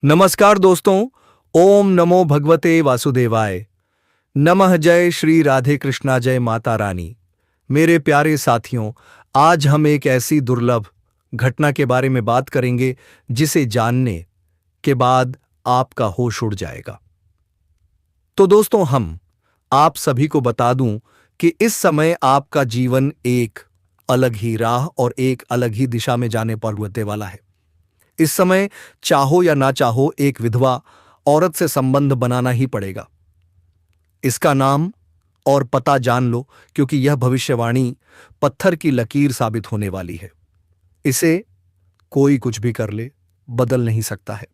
नमस्कार दोस्तों। ओम नमो भगवते वासुदेवाय। नमः। जय श्री राधे कृष्णा, जय माता रानी। मेरे प्यारे साथियों, आज हम एक ऐसी दुर्लभ घटना के बारे में बात करेंगे जिसे जानने के बाद आपका होश उड़ जाएगा। तो दोस्तों, हम आप सभी को बता दूं कि इस समय आपका जीवन एक अलग ही राह और एक अलग ही दिशा में जाने पर होने वाला है। इस समय चाहो या ना चाहो, एक विधवा औरत से संबंध बनाना ही पड़ेगा। इसका नाम और पता जान लो, क्योंकि यह भविष्यवाणी पत्थर की लकीर साबित होने वाली है। इसे कोई कुछ भी कर ले, बदल नहीं सकता है।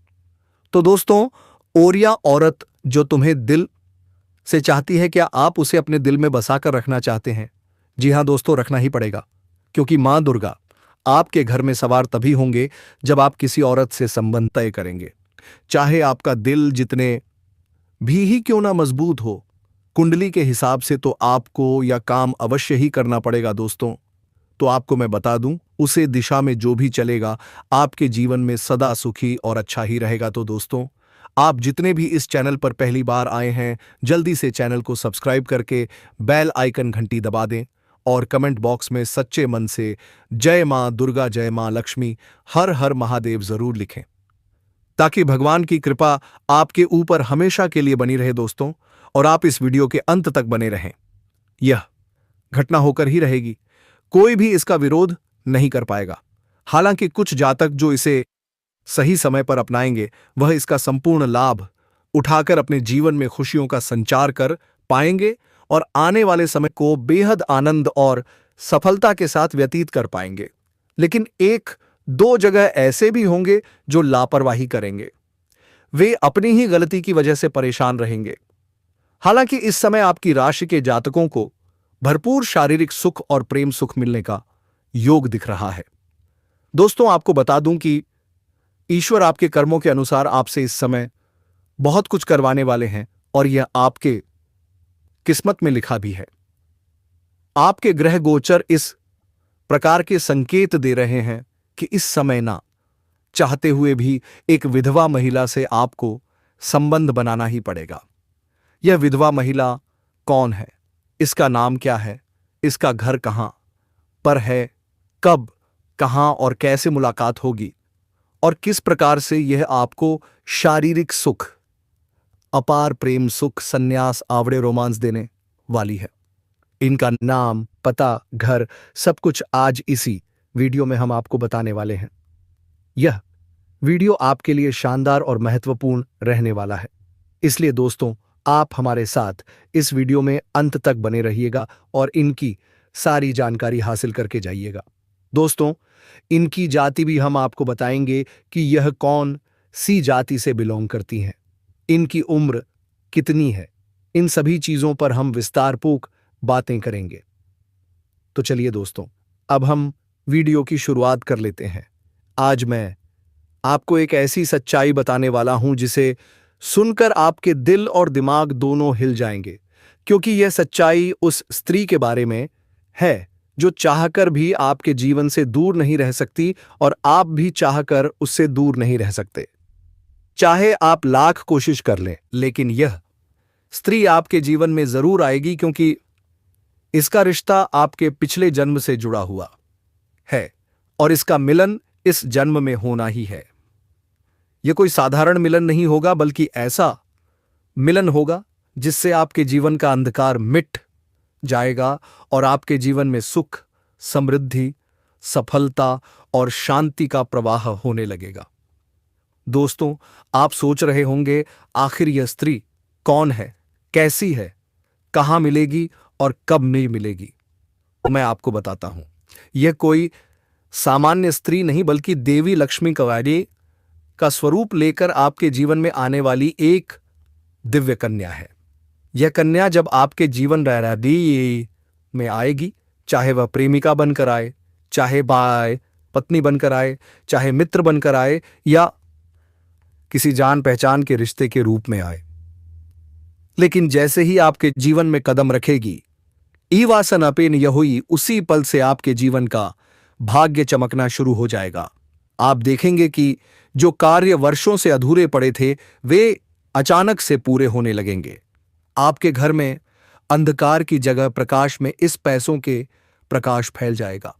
तो दोस्तों, ओरिया औरत जो तुम्हें दिल से चाहती है, क्या आप उसे अपने दिल में बसाकर रखना चाहते हैं? जी हां दोस्तों, रखना ही पड़ेगा, क्योंकि मां दुर्गा आपके घर में सवार तभी होंगे जब आप किसी औरत से संबंध तय करेंगे। चाहे आपका दिल जितने भी ही क्यों ना मजबूत हो, कुंडली के हिसाब से तो आपको यह काम अवश्य ही करना पड़ेगा दोस्तों। तो आपको मैं बता दूं, उसे दिशा में जो भी चलेगा आपके जीवन में सदा सुखी और अच्छा ही रहेगा। तो दोस्तों, आप जितने भी इस चैनल पर पहली बार आए हैं, जल्दी से चैनल को सब्सक्राइब करके बेल आइकन घंटी दबा दें और कमेंट बॉक्स में सच्चे मन से जय मां दुर्गा, जय मां लक्ष्मी, हर हर महादेव जरूर लिखें, ताकि भगवान की कृपा आपके ऊपर हमेशा के लिए बनी रहे दोस्तों, और आप इस वीडियो के अंत तक बने रहें। यह घटना होकर ही रहेगी, कोई भी इसका विरोध नहीं कर पाएगा। हालांकि कुछ जातक जो इसे सही समय पर अपनाएंगे, वह इसका संपूर्ण लाभ उठाकर अपने जीवन में खुशियों का संचार कर पाएंगे और आने वाले समय को बेहद आनंद और सफलता के साथ व्यतीत कर पाएंगे। लेकिन एक दो जगह ऐसे भी होंगे जो लापरवाही करेंगे, वे अपनी ही गलती की वजह से परेशान रहेंगे। हालांकि इस समय आपकी राशि के जातकों को भरपूर शारीरिक सुख और प्रेम सुख मिलने का योग दिख रहा है। दोस्तों, आपको बता दूं कि ईश्वर आपके कर्मों के अनुसार आपसे इस समय बहुत कुछ करवाने वाले हैं, और यह आपके किस्मत में लिखा भी है। आपके ग्रह गोचर इस प्रकार के संकेत दे रहे हैं कि इस समय ना चाहते हुए भी एक विधवा महिला से आपको संबंध बनाना ही पड़ेगा। यह विधवा महिला कौन है, इसका नाम क्या है, इसका घर कहां पर है, कब, कहां और कैसे मुलाकात होगी, और किस प्रकार से यह आपको शारीरिक सुख, अपार प्रेम सुख, संन्यास, आवड़े रोमांस देने वाली है। इनका नाम, पता, घर, सब कुछ आज इसी वीडियो में हम आपको बताने वाले हैं। यह वीडियो आपके लिए शानदार और महत्वपूर्ण रहने वाला है, इसलिए दोस्तों, आप हमारे साथ इस वीडियो में अंत तक बने रहिएगा और इनकी सारी जानकारी हासिल करके जाइएगा। दोस्तों, इनकी जाति भी हम आपको बताएंगे कि यह कौन सी जाति से बिलोंग करती हैं, इनकी उम्र कितनी है, इन सभी चीजों पर हम विस्तारपूर्वक बातें करेंगे। तो चलिए दोस्तों, अब हम वीडियो की शुरुआत कर लेते हैं। आज मैं आपको एक ऐसी सच्चाई बताने वाला हूं जिसे सुनकर आपके दिल और दिमाग दोनों हिल जाएंगे, क्योंकि यह सच्चाई उस स्त्री के बारे में है जो चाहकर भी आपके जीवन से दूर नहीं रह सकती, और आप भी चाहकर उससे दूर नहीं रह सकते। चाहे आप लाख कोशिश कर लें, लेकिन यह स्त्री आपके जीवन में जरूर आएगी, क्योंकि इसका रिश्ता आपके पिछले जन्म से जुड़ा हुआ है और इसका मिलन इस जन्म में होना ही है। यह कोई साधारण मिलन नहीं होगा, बल्कि ऐसा मिलन होगा जिससे आपके जीवन का अंधकार मिट जाएगा और आपके जीवन में सुख, समृद्धि, सफलता और शांति का प्रवाह होने लगेगा। दोस्तों, आप सोच रहे होंगे, आखिर यह स्त्री कौन है, कैसी है, कहां मिलेगी और कब नहीं मिलेगी? मैं आपको बताता हूं। यह कोई सामान्य स्त्री नहीं, बल्कि देवी लक्ष्मी कवारी का स्वरूप लेकर आपके जीवन में आने वाली एक दिव्य कन्या है। यह कन्या जब आपके जीवन राधि में आएगी, चाहे वह प्रेमिका बनकर आए, चाहे पत्नी बनकर आए, चाहे मित्र बनकर आए, या किसी जान पहचान के रिश्ते के रूप में आए, लेकिन जैसे ही आपके जीवन में कदम रखेगी, ईवासन अपेन यहुई, उसी पल से आपके जीवन का भाग्य चमकना शुरू हो जाएगा। आप देखेंगे कि जो कार्य वर्षों से अधूरे पड़े थे वे अचानक से पूरे होने लगेंगे। आपके घर में अंधकार की जगह प्रकाश में इस पैसों के प्रकाश फैल जाएगा।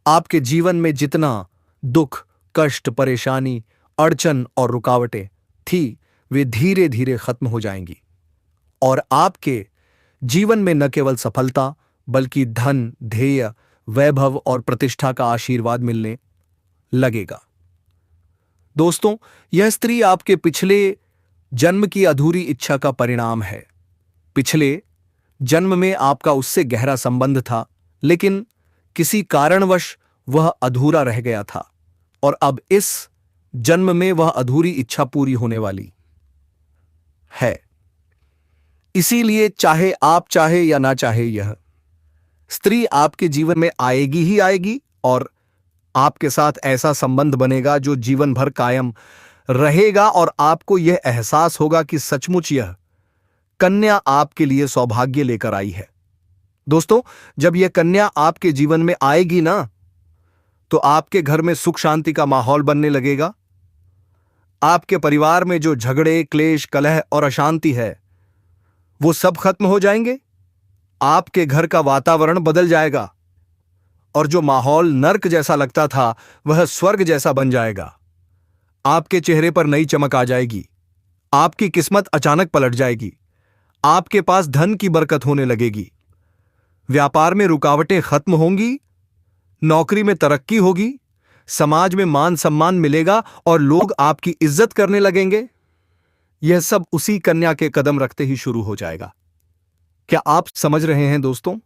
आपके जीवन में जितना दुख, कष्ट, परेशानी, अड़चन और रुकावटें थी वे धीरे धीरे खत्म हो जाएंगी और आपके जीवन में न केवल सफलता बल्कि धन, ध्येय, वैभव और प्रतिष्ठा का आशीर्वाद मिलने लगेगा। दोस्तों, यह स्त्री आपके पिछले जन्म की अधूरी इच्छा का परिणाम है। पिछले जन्म में आपका उससे गहरा संबंध था, लेकिन किसी कारणवश वह अधूरा रह गया था और अब इस जन्म में वह अधूरी इच्छा पूरी होने वाली है। इसीलिए चाहे आप चाहे या ना चाहे, यह स्त्री आपके जीवन में आएगी ही आएगी और आपके साथ ऐसा संबंध बनेगा जो जीवन भर कायम रहेगा और आपको यह एहसास होगा कि सचमुच यह कन्या आपके लिए सौभाग्य लेकर आई है। दोस्तों, जब यह कन्या आपके जीवन में आएगी ना, तो आपके घर में सुख शांति का माहौल बनने लगेगा। आपके परिवार में जो झगड़े, क्लेश, कलह और अशांति है वो सब खत्म हो जाएंगे। आपके घर का वातावरण बदल जाएगा और जो माहौल नर्क जैसा लगता था वह स्वर्ग जैसा बन जाएगा। आपके चेहरे पर नई चमक आ जाएगी। आपकी किस्मत अचानक पलट जाएगी। आपके पास धन की बरकत होने लगेगी। व्यापार में रुकावटें खत्म होंगी। नौकरी में तरक्की होगी। समाज में मान सम्मान मिलेगा और लोग आपकी इज्जत करने लगेंगे। यह सब उसी कन्या के कदम रखते ही शुरू हो जाएगा। क्या आप समझ रहे हैं दोस्तों?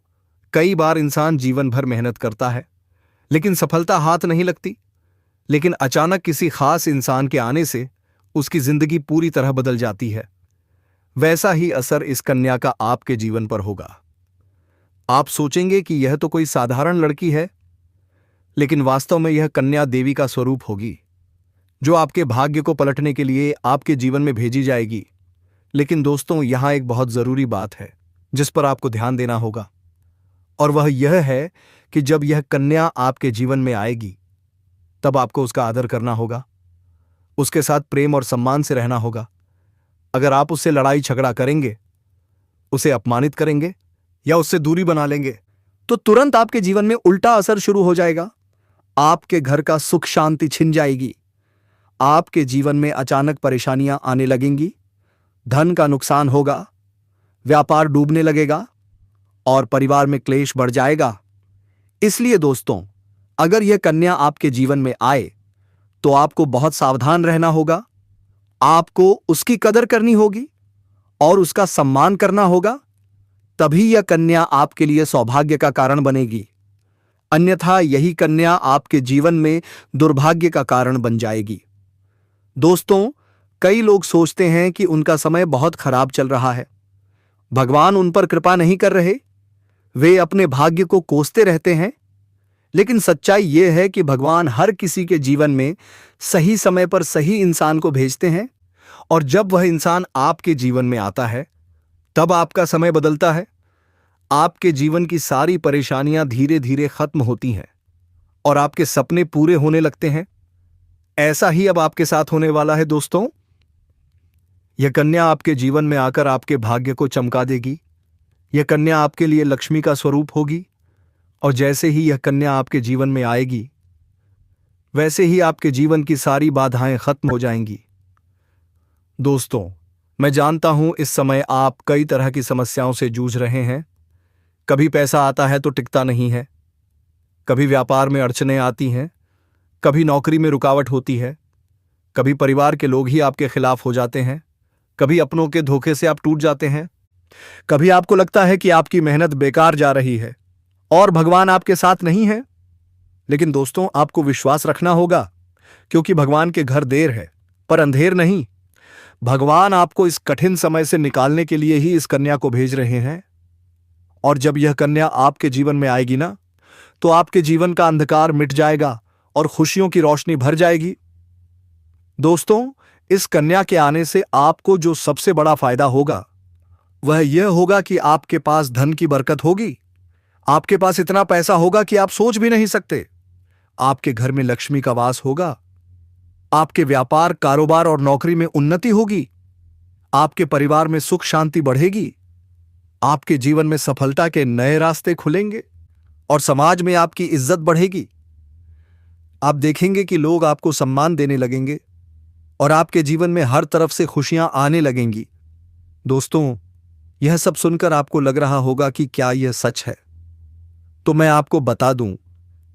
कई बार इंसान जीवन भर मेहनत करता है लेकिन सफलता हाथ नहीं लगती, लेकिन अचानक किसी खास इंसान के आने से उसकी जिंदगी पूरी तरह बदल जाती है। वैसा ही असर इस कन्या का आपके जीवन पर होगा। आप सोचेंगे कि यह तो कोई साधारण लड़की है, लेकिन वास्तव में यह कन्या देवी का स्वरूप होगी जो आपके भाग्य को पलटने के लिए आपके जीवन में भेजी जाएगी। लेकिन दोस्तों, यहां एक बहुत जरूरी बात है जिस पर आपको ध्यान देना होगा, और वह यह है कि जब यह कन्या आपके जीवन में आएगी तब आपको उसका आदर करना होगा, उसके साथ प्रेम और सम्मान से रहना होगा। अगर आप उससे लड़ाई झगड़ा करेंगे, उसे अपमानित करेंगे या उससे दूरी बना लेंगे तो तुरंत आपके जीवन में उल्टा असर शुरू हो जाएगा। आपके घर का सुख शांति छिन जाएगी। आपके जीवन में अचानक परेशानियां आने लगेंगी। धन का नुकसान होगा। व्यापार डूबने लगेगा और परिवार में क्लेश बढ़ जाएगा। इसलिए दोस्तों, अगर यह कन्या आपके जीवन में आए तो आपको बहुत सावधान रहना होगा। आपको उसकी कदर करनी होगी और उसका सम्मान करना होगा। तभी यह कन्या आपके लिए सौभाग्य का कारण बनेगी। अन्यथा यही कन्या आपके जीवन में दुर्भाग्य का कारण बन जाएगी। दोस्तों, कई लोग सोचते हैं कि उनका समय बहुत खराब चल रहा है, भगवान उन पर कृपा नहीं कर रहे, वे अपने भाग्य को कोसते रहते हैं। लेकिन सच्चाई यह है कि भगवान हर किसी के जीवन में सही समय पर सही इंसान को भेजते हैं, और जब वह इंसान आपके जीवन में आता है तब आपका समय बदलता है। आपके जीवन की सारी परेशानियां धीरे धीरे खत्म होती हैं और आपके सपने पूरे होने लगते हैं। ऐसा ही अब आपके साथ होने वाला है दोस्तों। यह कन्या आपके जीवन में आकर आपके भाग्य को चमका देगी। यह कन्या आपके लिए लक्ष्मी का स्वरूप होगी, और जैसे ही यह कन्या आपके जीवन में आएगी वैसे ही आपके जीवन की सारी बाधाएं खत्म हो जाएंगी। दोस्तों, मैं जानता हूं इस समय आप कई तरह की समस्याओं से जूझ रहे हैं। कभी पैसा आता है तो टिकता नहीं है, कभी व्यापार में अड़चनें आती हैं, कभी नौकरी में रुकावट होती है, कभी परिवार के लोग ही आपके खिलाफ हो जाते हैं, कभी अपनों के धोखे से आप टूट जाते हैं, कभी आपको लगता है कि आपकी मेहनत बेकार जा रही है और भगवान आपके साथ नहीं है। लेकिन दोस्तों, आपको विश्वास रखना होगा, क्योंकि भगवान के घर देर है पर अंधेर नहीं। भगवान आपको इस कठिन समय से निकालने के लिए ही इस कन्या को भेज रहे हैं, और जब यह कन्या आपके जीवन में आएगी ना, तो आपके जीवन का अंधकार मिट जाएगा और खुशियों की रोशनी भर जाएगी। दोस्तों, इस कन्या के आने से आपको जो सबसे बड़ा फायदा होगा वह यह होगा कि आपके पास धन की बरकत होगी। आपके पास इतना पैसा होगा कि आप सोच भी नहीं सकते। आपके घर में लक्ष्मी का वास होगा। आपके व्यापार, कारोबार और नौकरी में उन्नति होगी। आपके परिवार में सुख शांति बढ़ेगी। आपके जीवन में सफलता के नए रास्ते खुलेंगे और समाज में आपकी इज्जत बढ़ेगी। आप देखेंगे कि लोग आपको सम्मान देने लगेंगे और आपके जीवन में हर तरफ से खुशियां आने लगेंगी। दोस्तों, यह सब सुनकर आपको लग रहा होगा कि क्या यह सच है? तो मैं आपको बता दूं,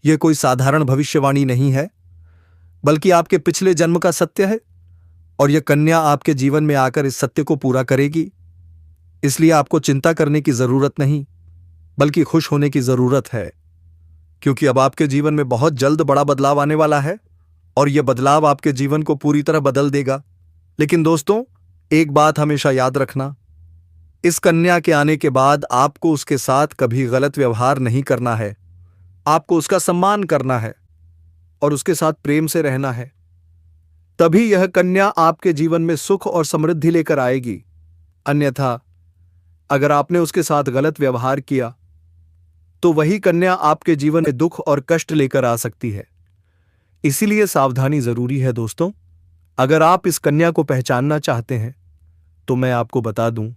यह कोई साधारण भविष्यवाणी नहीं है, बल्कि आपके पिछले जन्म का सत्य है और यह कन्या आपके जीवन में आकर इस सत्य को पूरा करेगी। इसलिए आपको चिंता करने की जरूरत नहीं, बल्कि खुश होने की जरूरत है, क्योंकि अब आपके जीवन में बहुत जल्द बड़ा बदलाव आने वाला है और यह बदलाव आपके जीवन को पूरी तरह बदल देगा। लेकिन दोस्तों, एक बात हमेशा याद रखना, इस कन्या के आने के बाद आपको उसके साथ कभी गलत व्यवहार नहीं करना है। आपको उसका सम्मान करना है और उसके साथ प्रेम से रहना है। तभी यह कन्या आपके जीवन में सुख और समृद्धि लेकर आएगी। अन्यथा अगर आपने उसके साथ गलत व्यवहार किया तो वही कन्या आपके जीवन में दुख और कष्ट लेकर आ सकती है। इसीलिए सावधानी जरूरी है दोस्तों। अगर आप इस कन्या को पहचानना चाहते हैं तो मैं आपको बता दूं,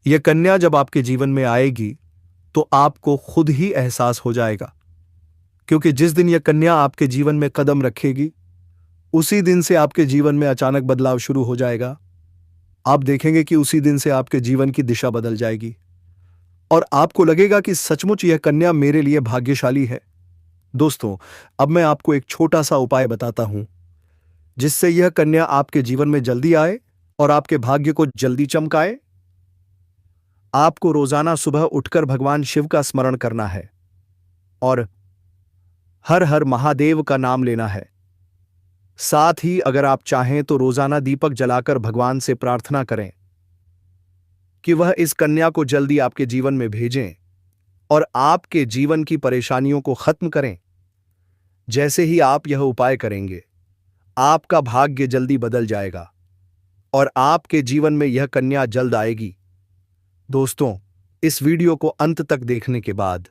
यह कन्या जब आपके जीवन में आएगी तो आपको खुद ही एहसास हो जाएगा, क्योंकि जिस दिन यह कन्या आपके जीवन में कदम रखेगी उसी दिन से आपके जीवन में अचानक बदलाव शुरू हो जाएगा। आप देखेंगे कि उसी दिन से आपके जीवन की दिशा बदल जाएगी और आपको लगेगा कि सचमुच यह कन्या मेरे लिए भाग्यशाली है। दोस्तों, अब मैं आपको एक छोटा सा उपाय बताता हूं, जिससे यह कन्या आपके जीवन में जल्दी आए और आपके भाग्य को जल्दी चमकाए। आपको रोजाना सुबह उठकर भगवान शिव का स्मरण करना है और हर हर महादेव का नाम लेना है। साथ ही अगर आप चाहें तो रोजाना दीपक जलाकर भगवान से प्रार्थना करें कि वह इस कन्या को जल्दी आपके जीवन में भेजें और आपके जीवन की परेशानियों को खत्म करें। जैसे ही आप यह उपाय करेंगे, आपका भाग्य जल्दी बदल जाएगा और आपके जीवन में यह कन्या जल्द आएगी। दोस्तों, इस वीडियो को अंत तक देखने के बाद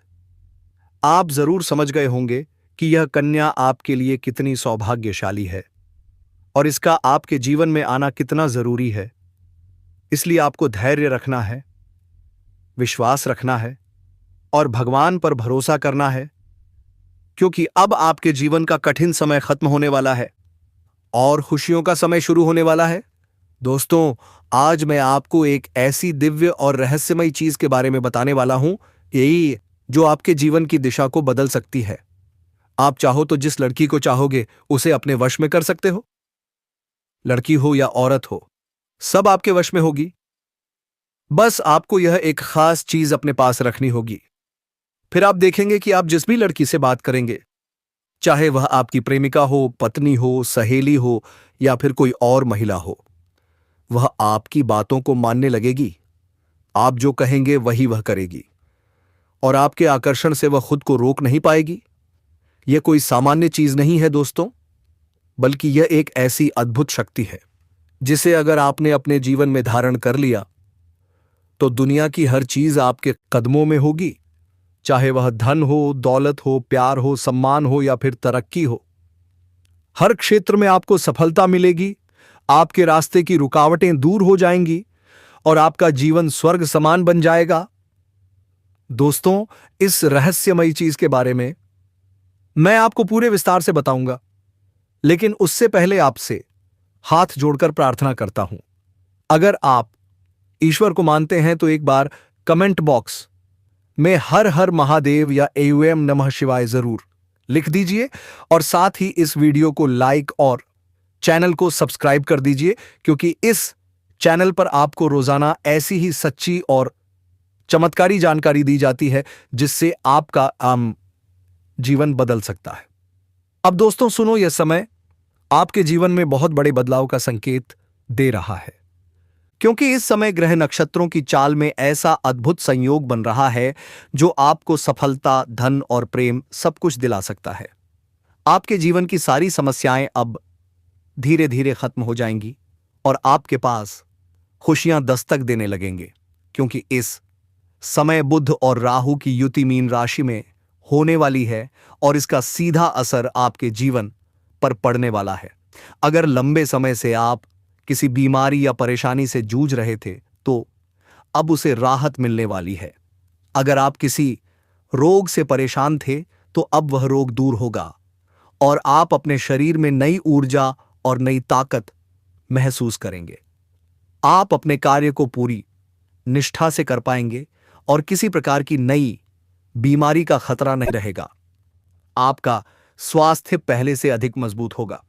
आप जरूर समझ गए होंगे कि यह कन्या आपके लिए कितनी सौभाग्यशाली है और इसका आपके जीवन में आना कितना जरूरी है। इसलिए आपको धैर्य रखना है, विश्वास रखना है और भगवान पर भरोसा करना है, क्योंकि अब आपके जीवन का कठिन समय खत्म होने वाला है और खुशियों का समय शुरू होने वाला है। दोस्तों, आज मैं आपको एक ऐसी दिव्य और रहस्यमयी चीज के बारे में बताने वाला हूं, यही जो आपके जीवन की दिशा को बदल सकती है। आप चाहो तो जिस लड़की को चाहोगे उसे अपने वश में कर सकते हो। लड़की हो या औरत हो, सब आपके वश में होगी। बस आपको यह एक खास चीज अपने पास रखनी होगी। फिर आप देखेंगे कि आप जिस भी लड़की से बात करेंगे, चाहे वह आपकी प्रेमिका हो, पत्नी हो, सहेली हो या फिर कोई और महिला हो, वह आपकी बातों को मानने लगेगी। आप जो कहेंगे वही वह करेगी और आपके आकर्षण से वह खुद को रोक नहीं पाएगी। यह कोई सामान्य चीज नहीं है दोस्तों, बल्कि यह एक ऐसी अद्भुत शक्ति है जिसे अगर आपने अपने जीवन में धारण कर लिया तो दुनिया की हर चीज आपके कदमों में होगी। चाहे वह धन हो, दौलत हो, प्यार हो, सम्मान हो या फिर तरक्की हो, हर क्षेत्र में आपको सफलता मिलेगी। आपके रास्ते की रुकावटें दूर हो जाएंगी और आपका जीवन स्वर्ग समान बन जाएगा। दोस्तों, इस रहस्यमयी चीज के बारे में मैं आपको पूरे विस्तार से बताऊंगा, लेकिन उससे पहले आपसे हाथ जोड़कर प्रार्थना करता हूं। अगर आप ईश्वर को मानते हैं तो एक बार कमेंट बॉक्स में हर हर महादेव या एओएम नमः शिवाय जरूर लिख दीजिए और साथ ही इस वीडियो को लाइक और चैनल को सब्सक्राइब कर दीजिए, क्योंकि इस चैनल पर आपको रोजाना ऐसी ही सच्ची और चमत्कारी जानकारी दी जाती है जिससे आपका आम जीवन बदल सकता है। अब दोस्तों सुनो, यह समय आपके जीवन में बहुत बड़े बदलाव का संकेत दे रहा है, क्योंकि इस समय ग्रह नक्षत्रों की चाल में ऐसा अद्भुत संयोग बन रहा है जो आपको सफलता, धन और प्रेम सब कुछ दिला सकता है। आपके जीवन की सारी समस्याएं अब धीरे धीरे खत्म हो जाएंगी और आपके पास खुशियां दस्तक देने लगेंगे, क्योंकि इस समय बुध और राहु की युति मीन राशि में होने वाली है और इसका सीधा असर आपके जीवन पर पड़ने वाला है। अगर लंबे समय से आप किसी बीमारी या परेशानी से जूझ रहे थे तो अब उसे राहत मिलने वाली है। अगर आप किसी रोग से परेशान थे तो अब वह रोग दूर होगा और आप अपने शरीर में नई ऊर्जा और नई ताकत महसूस करेंगे। आप अपने कार्य को पूरी निष्ठा से कर पाएंगे और किसी प्रकार की नई बीमारी का खतरा नहीं रहेगा। आपका स्वास्थ्य पहले से अधिक मजबूत होगा।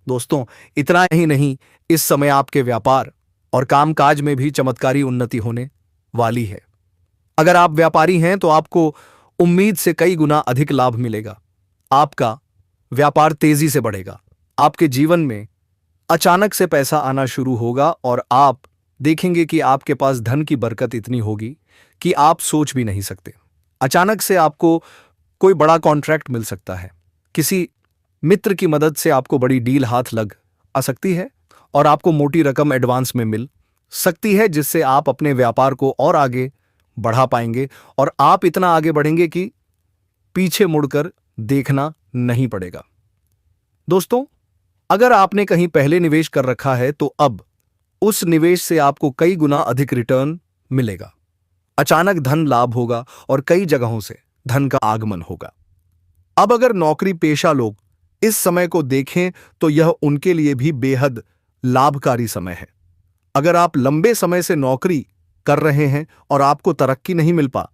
दोस्तों, इतना ही नहीं, इस समय आपके व्यापार और कामकाज में भी चमत्कारी उन्नति होने वाली है। अगर आप व्यापारी हैं तो आपको उम्मीद से कई गुना अधिक लाभ मिलेगा। आपका व्यापार तेजी से बढ़ेगा। आपके जीवन में अचानक से पैसा आना शुरू होगा और आप देखेंगे कि आपके पास धन की बरकत इतनी होगी कि आप सोच भी नहीं सकते। अचानक से आपको कोई बड़ा कॉन्ट्रैक्ट मिल सकता है। किसी मित्र की मदद से आपको बड़ी डील हाथ लग आ सकती है और आपको मोटी रकम एडवांस में मिल सकती है, जिससे आप अपने व्यापार को और आगे बढ़ा पाएंगे और आप इतना आगे बढ़ेंगे कि पीछे मुड़कर देखना नहीं पड़ेगा। दोस्तों, अगर आपने कहीं पहले निवेश कर रखा है तो अब उस निवेश से आपको कई गुना अधिक रिटर्न मिलेगा। अचानक धन लाभ होगा और कई जगहों से धन का आगमन होगा। अब अगर नौकरी पेशा लोग इस समय को देखें तो यह उनके लिए भी बेहद लाभकारी समय है। अगर आप लंबे समय से नौकरी कर रहे हैं और आपको तरक्की नहीं मिल पा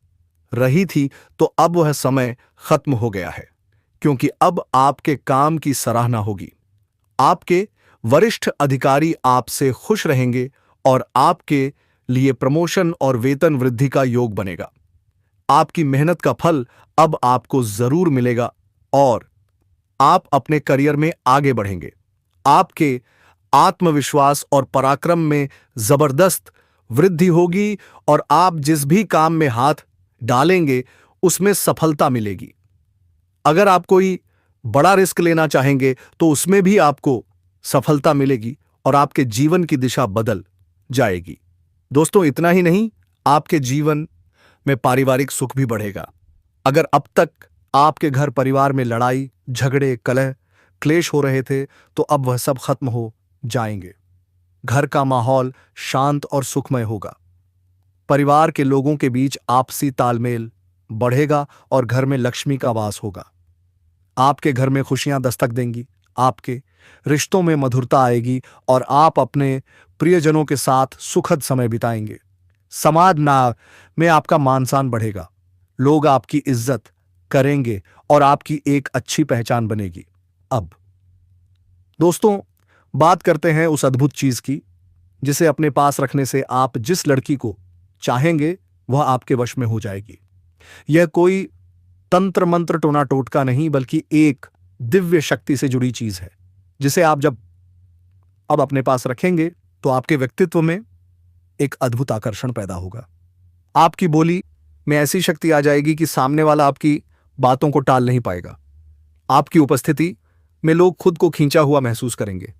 रही थी तो अब वह समय खत्म हो गया है, क्योंकि अब आपके काम की सराहना होगी। आपके वरिष्ठ अधिकारी आपसे खुश रहेंगे और आपके लिए प्रमोशन और वेतन वृद्धि का योग बनेगा। आपकी मेहनत का फल अब आपको जरूर मिलेगा और आप अपने करियर में आगे बढ़ेंगे। आपके आत्मविश्वास और पराक्रम में जबरदस्त वृद्धि होगी और आप जिस भी काम में हाथ डालेंगे उसमें सफलता मिलेगी। अगर आप कोई बड़ा रिस्क लेना चाहेंगे तो उसमें भी आपको सफलता मिलेगी और आपके जीवन की दिशा बदल जाएगी। दोस्तों, इतना ही नहीं, आपके जीवन में पारिवारिक सुख भी बढ़ेगा। अगर अब तक आपके घर परिवार में लड़ाई झगड़े कलह क्लेश हो रहे थे तो अब वह सब खत्म हो जाएंगे। घर का माहौल शांत और सुखमय होगा। परिवार के लोगों के बीच आपसी तालमेल बढ़ेगा और घर में लक्ष्मी का वास होगा। आपके घर में खुशियां दस्तक देंगी, आपके रिश्तों में मधुरता आएगी और आप अपने प्रियजनों के साथ सुखद समय बिताएंगे। समाज में आपका मान सम्मान बढ़ेगा। लोग आपकी इज्जत करेंगे और आपकी एक अच्छी पहचान बनेगी। अब दोस्तों, बात करते हैं उस अद्भुत चीज की जिसे अपने पास रखने से आप जिस लड़की को चाहेंगे वह आपके वश में हो जाएगी। यह कोई तंत्र मंत्र टोना टोटका नहीं, बल्कि एक दिव्य शक्ति से जुड़ी चीज है जिसे आप जब अब अपने पास रखेंगे तो आपके व्यक्तित्व में एक अद्भुत आकर्षण पैदा होगा। आपकी बोली में ऐसी शक्ति आ जाएगी कि सामने वाला आपकी बातों को टाल नहीं पाएगा। आपकी उपस्थिति में लोग खुद को खींचा हुआ महसूस करेंगे।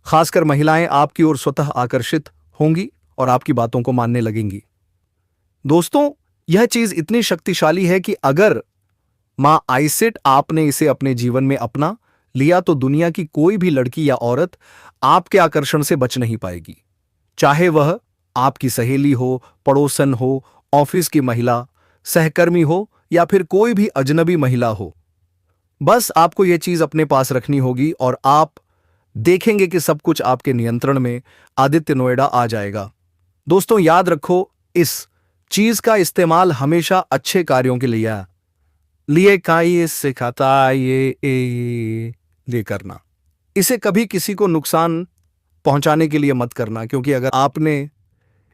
खासकर महिलाएं आपकी ओर स्वतः आकर्षित होंगी और आपकी बातों को मानने लगेंगी। दोस्तों, यह चीज इतनी शक्तिशाली है कि अगर मां आइसेट आपने इसे अपने जीवन में अपना लिया तो दुनिया की कोई भी लड़की या औरत आपके आकर्षण से बच नहीं पाएगी। चाहे वह आपकी सहेली हो, पड़ोसन हो, ऑफिस की महिला, सहकर्मी हो या फिर कोई भी अजनबी महिला हो। बस आपको यह चीज अपने पास रखनी होगी और आप देखेंगे कि सब कुछ आपके नियंत्रण में आदित्य नोएडा आ जाएगा। दोस्तों, याद रखो, इस चीज का इस्तेमाल हमेशा अच्छे कार्यों के लिए काई सिखाता ये करना। इसे कभी किसी को नुकसान पहुंचाने के लिए मत करना, क्योंकि अगर आपने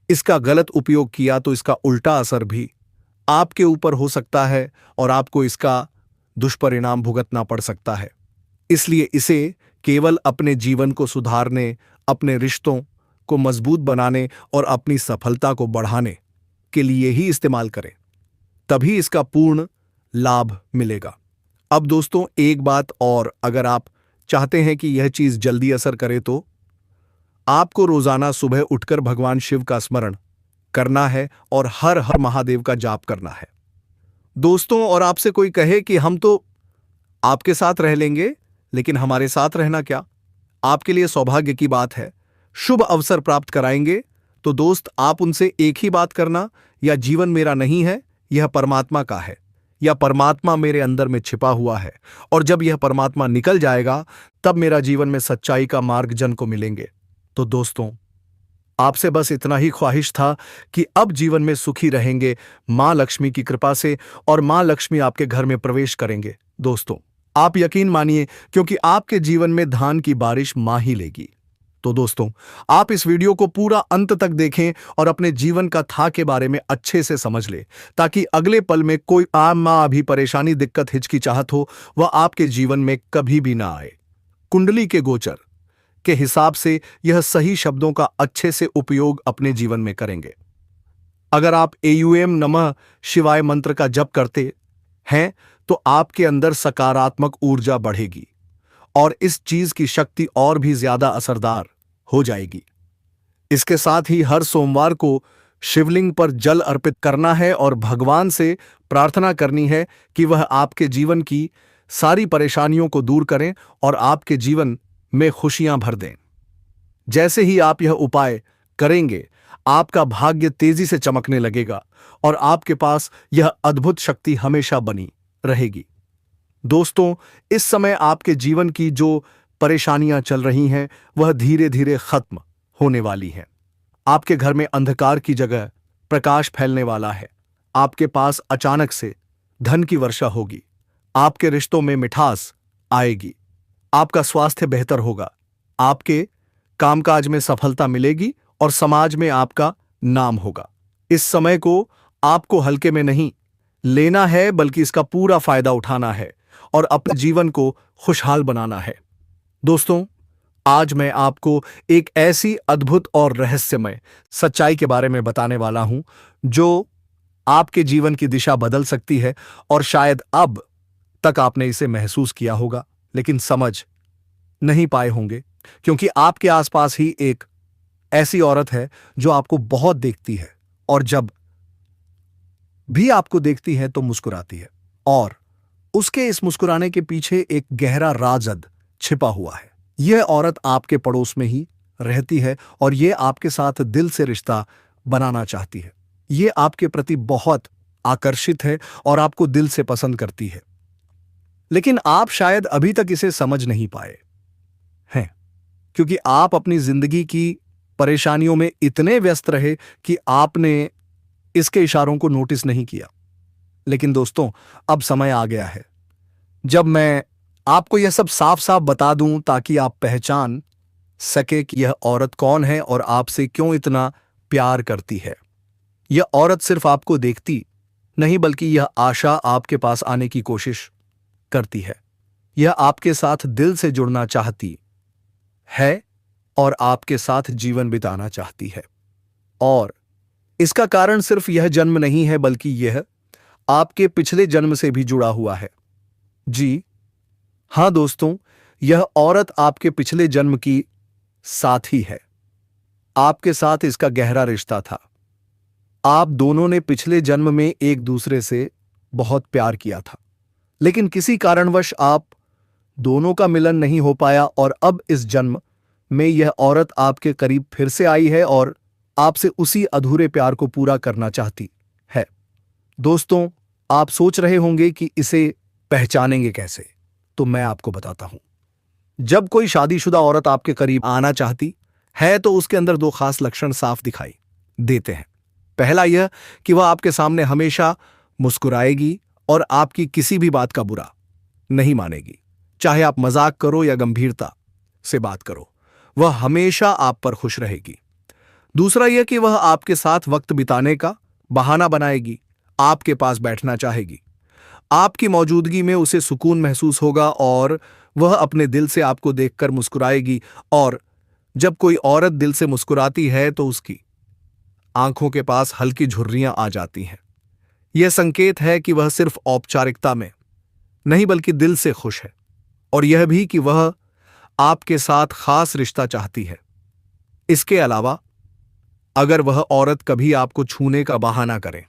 इसका गलत उपयोग किया तो इसका उल्टा असर भी आपके ऊपर हो सकता है और आपको इसका दुष्परिणाम भुगतना पड़ सकता है। इसलिए इसे केवल अपने जीवन को सुधारने, अपने रिश्तों को मजबूत बनाने और अपनी सफलता को बढ़ाने के लिए ही इस्तेमाल करें, तभी इसका पूर्ण लाभ मिलेगा। अब दोस्तों, एक बात और, अगर आप चाहते हैं कि यह चीज जल्दी असर करे तो आपको रोजाना सुबह उठकर भगवान शिव का स्मरण करना है और हर हर महादेव का जाप करना है। दोस्तों, और आपसे कोई कहे कि हम तो आपके साथ रह लेंगे, लेकिन हमारे साथ रहना क्या? आपके लिए सौभाग्य की बात है, शुभ अवसर प्राप्त कराएंगे। तो दोस्त, आप उनसे एक ही बात करना, या जीवन मेरा नहीं है, यह परमात्मा का है, या परमात्मा मेरे अंदर में छिपा हुआ है, और जब यह परमात्मा निकल जाएगा तब मेरा जीवन में सच्चाई का मार्ग जन को मिलेंगे। तो दोस्तों, आपसे बस इतना ही ख्वाहिश था कि अब जीवन में सुखी रहेंगे मां लक्ष्मी की कृपा से, और मां लक्ष्मी आपके घर में प्रवेश करेंगे। दोस्तों, आप यकीन मानिए, क्योंकि आपके जीवन में धान की बारिश मां ही लेगी। तो दोस्तों, आप इस वीडियो को पूरा अंत तक देखें और अपने जीवन का था के बारे में अच्छे से समझ ले, ताकि अगले पल में कोई आम मां भी परेशानी, दिक्कत, हिचकिचाहट हो, वह आपके जीवन में कभी भी ना आए। कुंडली के गोचर के हिसाब से यह सही शब्दों का अच्छे से उपयोग अपने जीवन में करेंगे। अगर आप एयूएम नमः शिवाय मंत्र का जप करते हैं तो आपके अंदर सकारात्मक ऊर्जा बढ़ेगी और इस चीज की शक्ति और भी ज्यादा असरदार हो जाएगी। इसके साथ ही हर सोमवार को शिवलिंग पर जल अर्पित करना है और भगवान से प्रार्थना करनी है कि वह आपके जीवन की सारी परेशानियों को दूर करें और आपके जीवन में खुशियां भर दें। जैसे ही आप यह उपाय करेंगे, आपका भाग्य तेजी से चमकने लगेगा और आपके पास यह अद्भुत शक्ति हमेशा बनी रहेगी। दोस्तों, इस समय आपके जीवन की जो परेशानियां चल रही हैं वह धीरे धीरे खत्म होने वाली हैं। आपके घर में अंधकार की जगह प्रकाश फैलने वाला है। आपके पास अचानक से धन की वर्षा होगी। आपके रिश्तों में मिठास आएगी। आपका स्वास्थ्य बेहतर होगा। आपके कामकाज में सफलता मिलेगी और समाज में आपका नाम होगा। इस समय को आपको हल्के में नहीं लेना है, बल्कि इसका पूरा फायदा उठाना है और अपने जीवन को खुशहाल बनाना है। दोस्तों, आज मैं आपको एक ऐसी अद्भुत और रहस्यमय सच्चाई के बारे में बताने वाला हूं जो आपके जीवन की दिशा बदल सकती है, और शायद अब तक आपने इसे महसूस किया होगा लेकिन समझ नहीं पाए होंगे, क्योंकि आपके आसपास ही एक ऐसी औरत है जो आपको बहुत देखती है और जब भी आपको देखती है तो मुस्कुराती है, और उसके इस मुस्कुराने के पीछे एक गहरा राज छिपा हुआ है। यह औरत आपके पड़ोस में ही रहती है और यह आपके साथ दिल से रिश्ता बनाना चाहती है। यह आपके प्रति बहुत आकर्षित है और आपको दिल से पसंद करती है, लेकिन आप शायद अभी तक इसे समझ नहीं पाए हैं, क्योंकि आप अपनी जिंदगी की परेशानियों में इतने व्यस्त रहे कि आपने इसके इशारों को नोटिस नहीं किया। लेकिन दोस्तों, अब समय आ गया है जब मैं आपको यह सब साफ साफ बता दूं, ताकि आप पहचान सके कि यह औरत कौन है और आपसे क्यों इतना प्यार करती है। यह औरत सिर्फ आपको देखती नहीं, बल्कि यह आशा आपके पास आने की कोशिश करती है। यह आपके साथ दिल से जुड़ना चाहती है और आपके साथ जीवन बिताना चाहती है, और इसका कारण सिर्फ यह जन्म नहीं है, बल्कि यह आपके पिछले जन्म से भी जुड़ा हुआ है। जी हां दोस्तों, यह औरत आपके पिछले जन्म की साथी है। आपके साथ इसका गहरा रिश्ता था। आप दोनों ने पिछले जन्म में एक दूसरे से बहुत प्यार किया था, लेकिन किसी कारणवश आप दोनों का मिलन नहीं हो पाया, और अब इस जन्म में यह औरत आपके करीब फिर से आई है और आपसे उसी अधूरे प्यार को पूरा करना चाहती है। दोस्तों, आप सोच रहे होंगे कि इसे पहचानेंगे कैसे, तो मैं आपको बताता हूं। जब कोई शादीशुदा औरत आपके करीब आना चाहती है तो उसके अंदर दो खास लक्षण साफ दिखाई देते हैं। पहला यह कि वह आपके सामने हमेशा मुस्कुराएगी और आपकी किसी भी बात का बुरा नहीं मानेगी, चाहे आप मजाक करो या गंभीरता से बात करो, वह हमेशा आप पर खुश रहेगी। दूसरा यह कि वह आपके साथ वक्त बिताने का बहाना बनाएगी, आपके पास बैठना चाहेगी। आपकी मौजूदगी में उसे सुकून महसूस होगा और वह अपने दिल से आपको देखकर मुस्कुराएगी, और जब कोई औरत दिल से मुस्कुराती है तो उसकी आंखों के पास हल्की झुर्रियां आ जाती हैं। यह संकेत है कि वह सिर्फ औपचारिकता में नहीं, बल्कि दिल से खुश है, और यह भी कि वह आपके साथ खास रिश्ता चाहती है। इसके अलावा अगर वह औरत कभी आपको छूने का बहाना करे,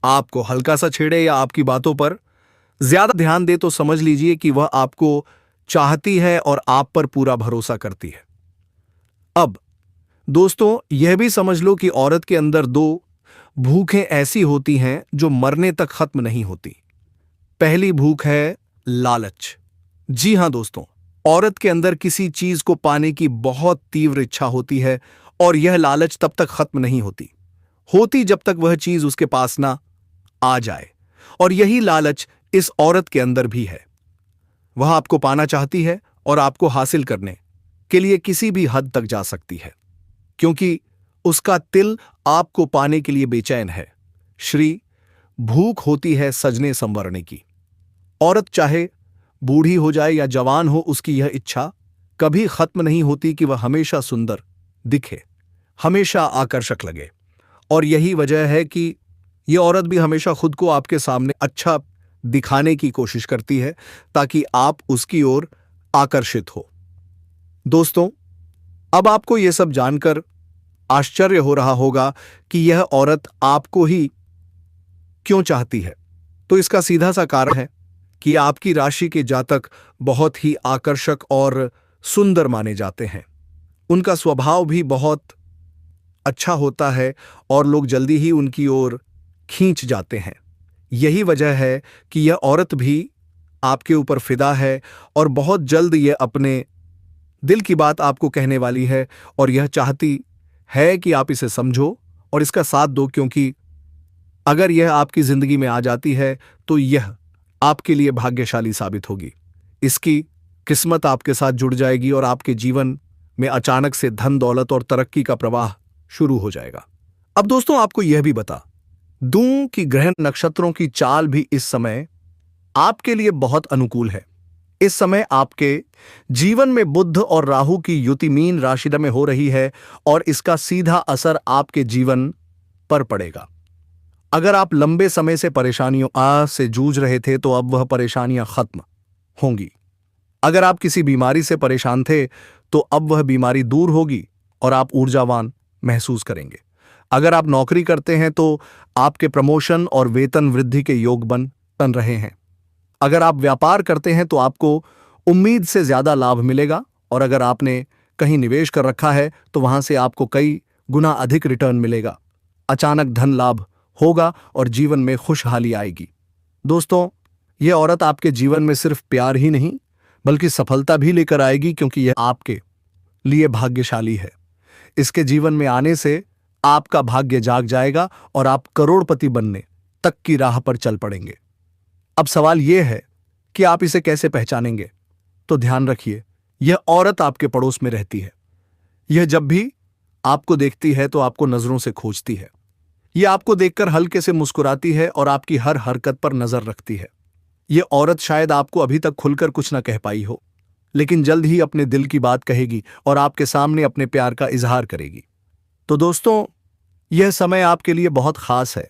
आपको हल्का सा छेड़े या आपकी बातों पर ज्यादा ध्यान दे, तो समझ लीजिए कि वह आपको चाहती है और आप पर पूरा भरोसा करती है। अब दोस्तों, यह भी समझ लो कि औरत के अंदर दो भूखें ऐसी होती हैं जो मरने तक खत्म नहीं होती। पहली भूख है लालच। जी हां दोस्तों, औरत के अंदर किसी चीज को पाने की बहुत तीव्र इच्छा होती है और यह लालच तब तक खत्म नहीं होती जब तक वह चीज उसके पास ना आ जाए। और यही लालच इस औरत के अंदर भी है। वह आपको पाना चाहती है और आपको हासिल करने के लिए किसी भी हद तक जा सकती है, क्योंकि उसका तिल आपको पाने के लिए बेचैन है। श्री भूख होती है सजने संवरने की। औरत चाहे बूढ़ी हो जाए या जवान हो, उसकी यह इच्छा कभी खत्म नहीं होती कि वह हमेशा सुंदर दिखे, हमेशा आकर्षक लगे। और यही वजह है कि यह औरत भी हमेशा खुद को आपके सामने अच्छा दिखाने की कोशिश करती है ताकि आप उसकी ओर आकर्षित हो। दोस्तों, अब आपको यह सब जानकर आश्चर्य हो रहा होगा कि यह औरत आपको ही क्यों चाहती है। तो इसका सीधा सा कारण है कि आपकी राशि के जातक बहुत ही आकर्षक और सुंदर माने जाते हैं। उनका स्वभाव भी बहुत अच्छा होता है और लोग जल्दी ही उनकी ओर खींच जाते हैं। यही वजह है कि यह औरत भी आपके ऊपर फिदा है और बहुत जल्द यह अपने दिल की बात आपको कहने वाली है और यह चाहती है कि आप इसे समझो और इसका साथ दो, क्योंकि अगर यह आपकी जिंदगी में आ जाती है तो यह आपके लिए भाग्यशाली साबित होगी। इसकी किस्मत आपके साथ जुड़ जाएगी और आपके जीवन में अचानक से धन दौलत और तरक्की का प्रवाह शुरू हो जाएगा। अब दोस्तों, आपको यह भी बता दूं कि ग्रह नक्षत्रों की चाल भी इस समय आपके लिए बहुत अनुकूल है। इस समय आपके जीवन में बुध और राहु की युति मीन राशि में हो रही है और इसका सीधा असर आपके जीवन पर पड़ेगा। अगर आप लंबे समय से परेशानियों से जूझ रहे थे तो अब वह परेशानियां खत्म होंगी। अगर आप किसी बीमारी से परेशान थे तो अब वह बीमारी दूर होगी और आप ऊर्जावान महसूस करेंगे। अगर आप नौकरी करते हैं तो आपके प्रमोशन और वेतन वृद्धि के योग बन रहे हैं। अगर आप व्यापार करते हैं तो आपको उम्मीद से ज्यादा लाभ मिलेगा और अगर आपने कहीं निवेश कर रखा है तो वहां से आपको कई गुना अधिक रिटर्न मिलेगा। अचानक धन लाभ होगा और जीवन में खुशहाली आएगी। दोस्तों, यह औरत आपके जीवन में सिर्फ प्यार ही नहीं बल्कि सफलता भी लेकर आएगी, क्योंकि यह आपके लिए भाग्यशाली है। इसके जीवन में आने से आपका भाग्य जाग जाएगा और आप करोड़पति बनने तक की राह पर चल पड़ेंगे। अब सवाल यह है कि आप इसे कैसे पहचानेंगे। तो ध्यान रखिए, यह औरत आपके पड़ोस में रहती है। यह जब भी आपको देखती है तो आपको नजरों से खोजती है। यह आपको देखकर हल्के से मुस्कुराती है और आपकी हर हरकत पर नजर रखती है। यह औरत शायद आपको अभी तक खुलकर कुछ न कह पाई हो, लेकिन जल्द ही अपने दिल की बात कहेगी और आपके सामने अपने प्यार का इजहार करेगी। तो दोस्तों, यह समय आपके लिए बहुत खास है।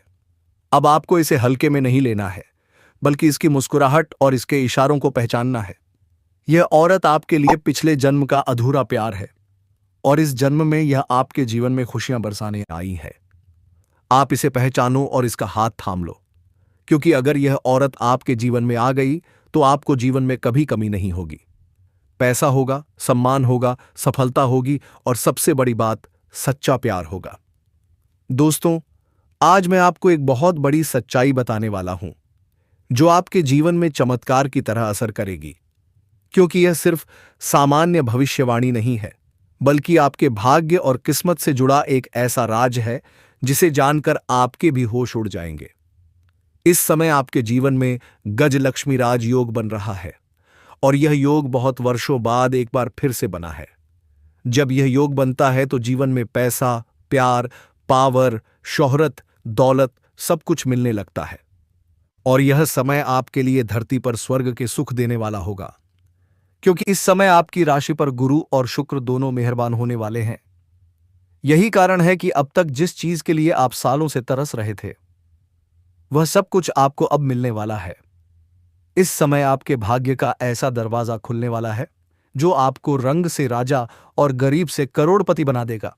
अब आपको इसे हल्के में नहीं लेना है, बल्कि इसकी मुस्कुराहट और इसके इशारों को पहचानना है। यह औरत आपके लिए पिछले जन्म का अधूरा प्यार है और इस जन्म में यह आपके जीवन में खुशियां बरसाने आई है। आप इसे पहचानो और इसका हाथ थाम लो, क्योंकि अगर यह औरत आपके जीवन में आ गई तो आपको जीवन में कभी कमी नहीं होगी। पैसा होगा, सम्मान होगा, सफलता होगी और सबसे बड़ी बात, सच्चा प्यार होगा। दोस्तों, आज मैं आपको एक बहुत बड़ी सच्चाई बताने वाला हूं जो आपके जीवन में चमत्कार की तरह असर करेगी, क्योंकि यह सिर्फ सामान्य भविष्यवाणी नहीं है, बल्कि आपके भाग्य और किस्मत से जुड़ा एक ऐसा राज है जिसे जानकर आपके भी होश उड़ जाएंगे। इस समय आपके जीवन में गजलक्ष्मी राज योग बन रहा है और यह योग बहुत वर्षों बाद एक बार फिर से बना है। जब यह योग बनता है तो जीवन में पैसा, प्यार, पावर, शोहरत, दौलत सब कुछ मिलने लगता है और यह समय आपके लिए धरती पर स्वर्ग के सुख देने वाला होगा, क्योंकि इस समय आपकी राशि पर गुरु और शुक्र दोनों मेहरबान होने वाले हैं। यही कारण है कि अब तक जिस चीज के लिए आप सालों से तरस रहे थे वह सब कुछ आपको अब मिलने वाला है। इस समय आपके भाग्य का ऐसा दरवाजा खुलने वाला है जो आपको रंग से राजा और गरीब से करोड़पति बना देगा।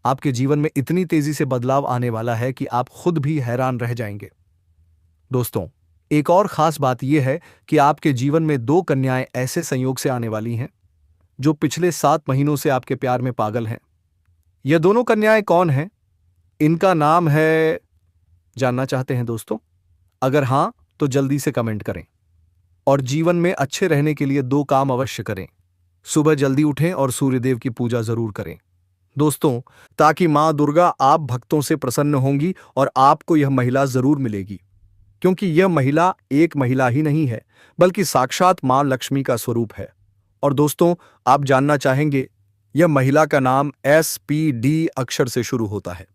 आपके जीवन में इतनी तेजी से बदलाव आने वाला है कि आप खुद भी हैरान रह जाएंगे। दोस्तों, एक और खास बात यह है कि आपके जीवन में दो कन्याएं ऐसे संयोग से आने वाली हैं जो पिछले 7 महीनों से आपके प्यार में पागल हैं। यह दोनों कन्याएं कौन हैं? इनका नाम है, जानना चाहते हैं दोस्तों? अगर हां तो जल्दी से कमेंट करें। और जीवन में अच्छे रहने के लिए दो काम अवश्य करें। सुबह जल्दी उठें और सूर्यदेव की पूजा जरूर करें दोस्तों, ताकि मां दुर्गा आप भक्तों से प्रसन्न होंगी और आपको यह महिला जरूर मिलेगी, क्योंकि यह महिला एक महिला ही नहीं है बल्कि साक्षात मां लक्ष्मी का स्वरूप है। और दोस्तों, आप जानना चाहेंगे, यह महिला का नाम SPD अक्षर से शुरू होता है।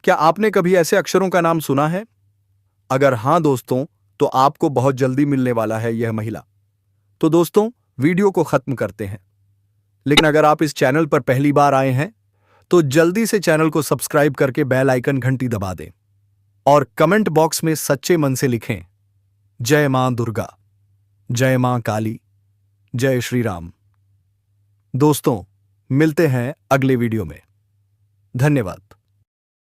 क्या आपने कभी ऐसे अक्षरों का नाम सुना है? अगर हां दोस्तों, तो आपको बहुत जल्दी मिलने वाला है यह महिला। तो दोस्तों, वीडियो को खत्म करते हैं, लेकिन अगर आप इस चैनल पर पहली बार आए हैं तो जल्दी से चैनल को सब्सक्राइब करके बेल आइकन घंटी दबा दें और कमेंट बॉक्स में सच्चे मन से लिखें, जय मां दुर्गा, जय मां काली, जय श्री राम। दोस्तों, मिलते हैं अगले वीडियो में। धन्यवाद।